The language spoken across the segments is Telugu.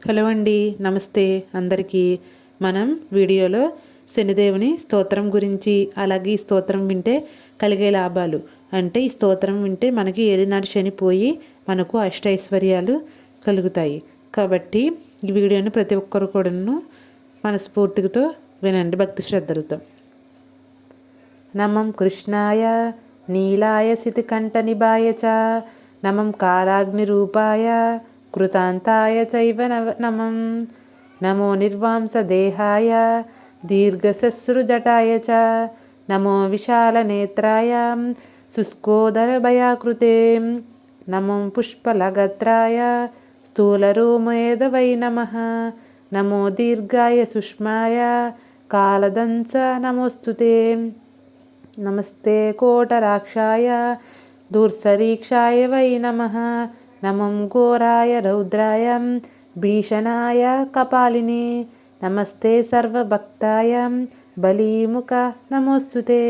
హలో అండి, నమస్తే అందరికీ. మనం వీడియోలో శనిదేవుని స్తోత్రం గురించి, అలాగే ఈ స్తోత్రం వింటే కలిగే లాభాలు, అంటే ఈ స్తోత్రం వింటే మనకి ఏలినాటి శని పోయి మనకు అష్టైశ్వర్యాలు కలుగుతాయి. కాబట్టి ఈ వీడియోని ప్రతి ఒక్కరు కూడాను మనస్ఫూర్తితో వినండి, భక్తి శ్రద్ధలతో. నమం కృష్ణాయ నీలాయ సితికంఠ నిభాయ చ నమం కాలాగ్ని రూపాయ కృతాంతాయ చైవ నమం నమో నిర్వాంసదేహాయ దీర్ఘశశ్రుజటాయ చ నమో విశాలనేత్రాయ శుష్కోదరభయాకృతే నమో పుష్పలగత్రాయ స్థూలరోమేధవై నమః నమో దీర్ఘాయ సుష్మాయ కాలదంచ నమోస్తుతే నమస్తే కోటరాక్షాయ దూర్సరీక్షాయ వై నమః నమం ఘోరాయ రౌద్రాయ భీషణాయ కపాలిని నమస్తే సర్వభక్తాయ బలీముఖ నమోస్తుతే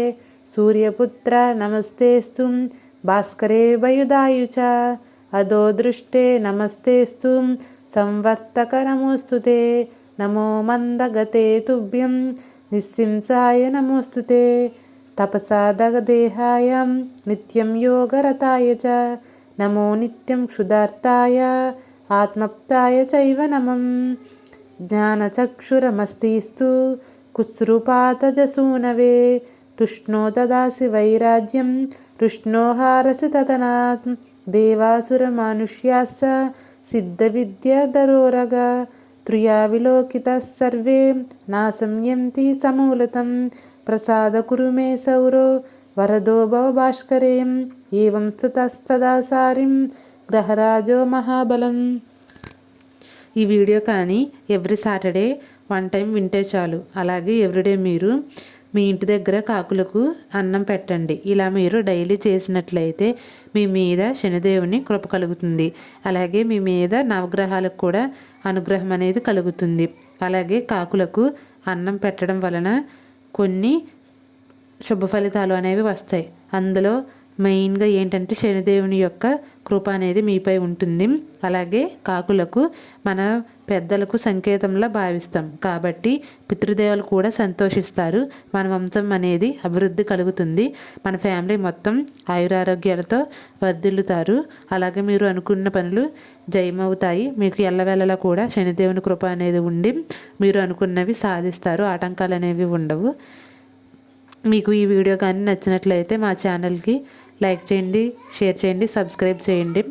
సూర్యపుత్ర నమస్తేస్తు భాస్కరే వయుధాయు చ అదో దృష్టే నమస్తేస్తు సంవర్తక నమోస్తుతే నమో మందగతే తుభ్యం నిస్సింసాయ నమోస్తుతే తపసాదగదేహాయ నిత్యం యోగరతాయ చ నమో నిత్యం క్షుదార్తాయ ఆత్మప్తాయ చైవ నమం జ్ఞానచక్షురమస్తీస్తు కుత్సృపాతజసూనవే తుష్ణో దదాసి వైరాజ్యం తుష్ణోహారసి తతనాత్ దేవాసురమానుష్యాస్స సిద్ధవిద్యాధరోరగ త్రియా విలోకిత సర్వే నాశం యంతి సమూలతం ప్రసాద కురు మే సౌరో వరదో భవ భాస్కరేం ఏవం స్తుతస్తదాసారిం గ్రహరాజో మహాబలం. ఈ వీడియో కానీ ఎవ్రీ సాటర్డే 1 టైం వింటే చాలు. అలాగే ఎవ్రీడే మీరు మీ ఇంటి దగ్గర కాకులకు అన్నం పెట్టండి. ఇలా మీరు డైలీ చేసినట్లయితే మీ మీద శనిదేవుని కృప కలుగుతుంది. అలాగే మీ మీద నవగ్రహాలకు కూడా అనుగ్రహం అనేది కలుగుతుంది. అలాగే కాకులకు అన్నం పెట్టడం వలన కొన్ని శుభ ఫలితాలు అనేవి వస్తాయి. అందులో మెయిన్గా ఏంటంటే శనిదేవుని యొక్క కృప అనేది మీపై ఉంటుంది. అలాగే కాకులకు మన పెద్దలకు సంకేతంలా భావిస్తాం కాబట్టి పితృదేవులు కూడా సంతోషిస్తారు. మన వంశం అనేది అభివృద్ధి కలుగుతుంది. మన ఫ్యామిలీ మొత్తం ఆయురారోగ్యాలతో వర్ధిల్లుతారు. అలాగే మీరు అనుకున్న పనులు జయమవుతాయి. మీకు ఎల్లవేళలా కూడా శనిదేవుని కృప అనేది ఉండి మీరు అనుకున్నవి సాధిస్తారు. ఆటంకాలు అనేవి ఉండవు. మీకు ఈ వీడియో కానీ నచ్చినట్లయితే మా ఛానల్కి లైక్ చేయండి, షేర్ చేయండి, సబ్స్క్రైబ్ చేయండి.